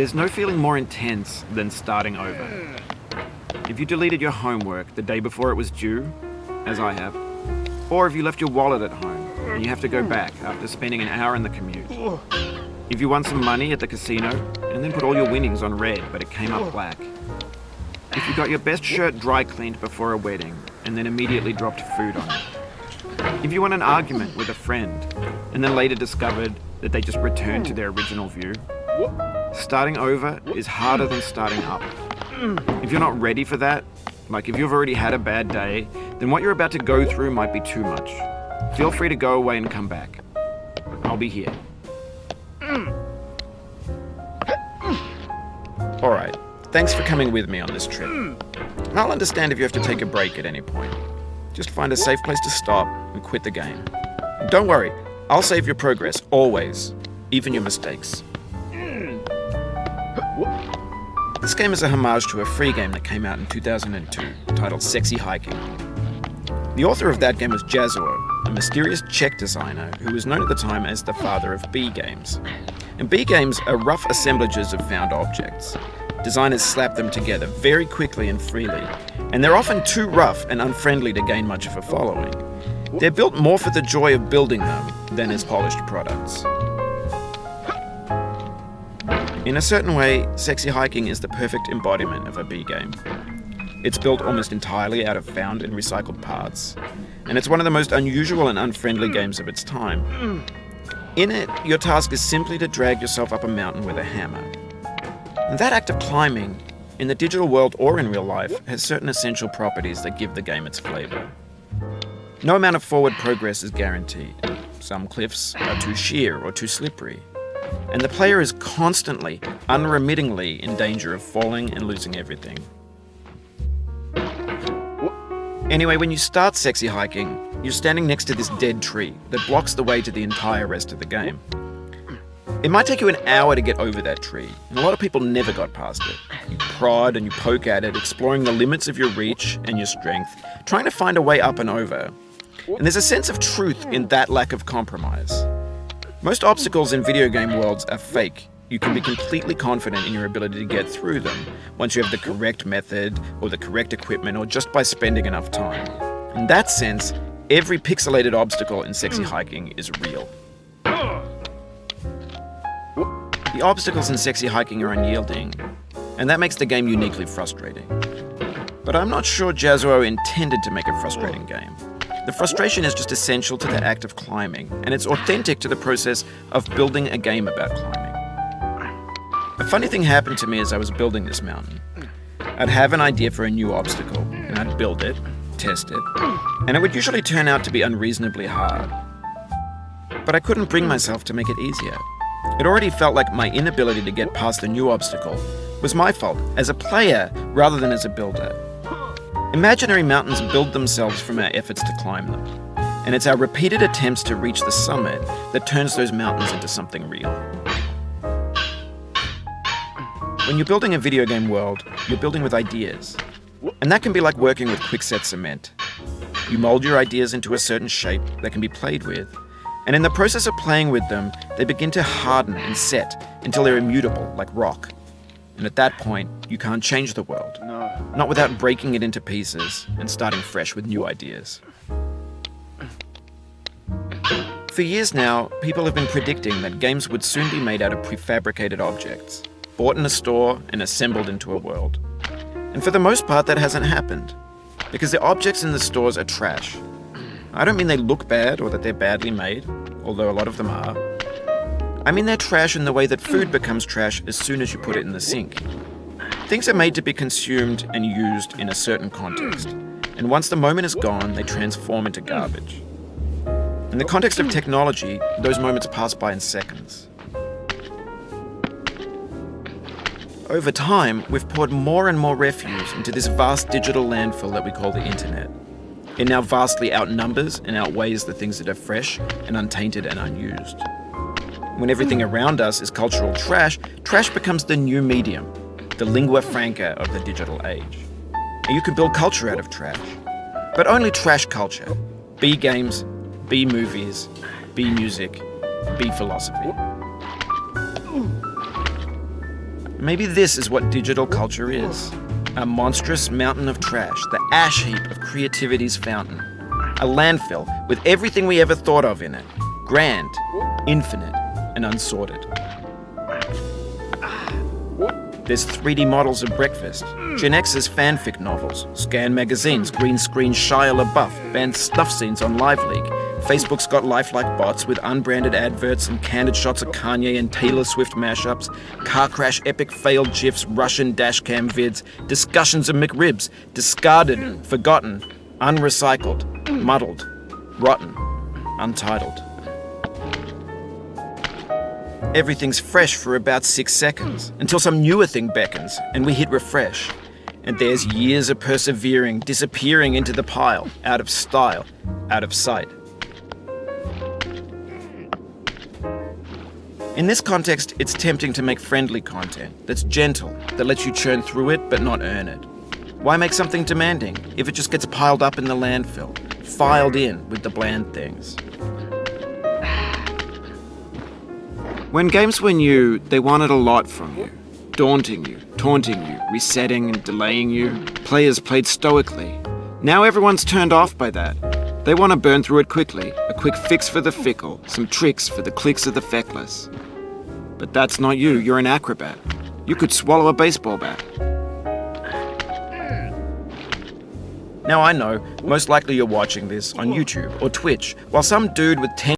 There's no feeling more intense than starting over. If you deleted your homework the day before it was due, as I have, or if you left your wallet at home and you have to go back after spending an hour in the commute. If you won some money at the casino and then put all your winnings on red but it came up black. If you got your best shirt dry cleaned before a wedding and then immediately dropped food on it. If you won an argument with a friend and then later discovered that they just returned to their original view. Starting over is harder than starting up. If you're not ready for that, like if you've already had a bad day, then what you're about to go through might be too much. Feel free to go away and come back. I'll be here. Alright, thanks for coming with me on this trip. I'll understand if you have to take a break at any point. Just find a safe place to stop and quit the game. And don't worry, I'll save your progress, always. Even your mistakes. This game is a homage to a free game that came out in 2002, titled Sexy Hiking. The author of that game was Jazzuo, a mysterious Czech designer who was known at the time as the father of B games. And B games are rough assemblages of found objects. Designers slap them together very quickly and freely, and they're often too rough and unfriendly to gain much of a following. They're built more for the joy of building them than as polished products. In a certain way, Sexy Hiking is the perfect embodiment of a B game. It's built almost entirely out of found and recycled parts, and it's one of the most unusual and unfriendly games of its time. In it, your task is simply to drag yourself up a mountain with a hammer. And that act of climbing, in the digital world or in real life, has certain essential properties that give the game its flavor. No amount of forward progress is guaranteed. Some cliffs are too sheer or too slippery. And the player is constantly, unremittingly in danger of falling and losing everything. Anyway, when you start Sexy Hiking, you're standing next to this dead tree that blocks the way to the entire rest of the game. It might take you an hour to get over that tree, and a lot of people never got past it. You prod and you poke at it, exploring the limits of your reach and your strength, trying to find a way up and over. And there's a sense of truth in that lack of compromise. Most obstacles in video game worlds are fake. You can be completely confident in your ability to get through them once you have the correct method or the correct equipment or just by spending enough time. In that sense, every pixelated obstacle in Sexy Hiking is real. The obstacles in Sexy Hiking are unyielding, and that makes the game uniquely frustrating. But I'm not sure Jazzuo intended to make a frustrating game. The frustration is just essential to the act of climbing, and it's authentic to the process of building a game about climbing. A funny thing happened to me as I was building this mountain. I'd have an idea for a new obstacle, and I'd build it, test it, and it would usually turn out to be unreasonably hard. But I couldn't bring myself to make it easier. It already felt like my inability to get past the new obstacle was my fault as a player rather than as a builder. Imaginary mountains build themselves from our efforts to climb them, and it's our repeated attempts to reach the summit that turns those mountains into something real. When you're building a video game world, you're building with ideas, and that can be like working with quickset cement. You mold your ideas into a certain shape that can be played with, and in the process of playing with them, they begin to harden and set until they're immutable, like rock. And at that point, you can't change the world. Not without breaking it into pieces and starting fresh with new ideas. For years now, people have been predicting that games would soon be made out of prefabricated objects, bought in a store and assembled into a world. And for the most part, that hasn't happened, because the objects in the stores are trash. I don't mean they look bad or that they're badly made, although a lot of them are. I mean they're trash in the way that food becomes trash as soon as you put it in the sink. Things are made to be consumed and used in a certain context, and once the moment is gone, they transform into garbage. In the context of technology, those moments pass by in seconds. Over time, we've poured more and more refuse into this vast digital landfill that we call the internet. It now vastly outnumbers and outweighs the things that are fresh and untainted and unused. When everything around us is cultural trash, trash becomes the new medium, the lingua franca of the digital age. And you can build culture out of trash, but only trash culture. B games, B movies, B music, B philosophy. Maybe this is what digital culture is. A monstrous mountain of trash, the ash heap of creativity's fountain. A landfill with everything we ever thought of in it. Grand, infinite, and unsorted. There's 3D models of breakfast, Gen X's fanfic novels, Scan magazines, green screen Shia LaBeouf, banned stuff scenes on LiveLeak. Facebook's got lifelike bots with unbranded adverts and candid shots of Kanye and Taylor Swift mashups, car crash epic failed GIFs, Russian dashcam vids, discussions of McRibs, discarded, forgotten, unrecycled, muddled, rotten, untitled. Everything's fresh for about 6 seconds, until some newer thing beckons, and we hit refresh. And there's years of persevering, disappearing into the pile, out of style, out of sight. In this context, it's tempting to make friendly content that's gentle, that lets you churn through it but not earn it. Why make something demanding if it just gets piled up in the landfill, filed in with the bland things? When games were new, they wanted a lot from you. Daunting you, taunting you, resetting and delaying you. Players played stoically. Now everyone's turned off by that. They want to burn through it quickly, a quick fix for the fickle, some tricks for the clicks of the feckless. But that's not you, you're an acrobat. You could swallow a baseball bat. Now I know, most likely you're watching this on YouTube or Twitch, while some dude with 10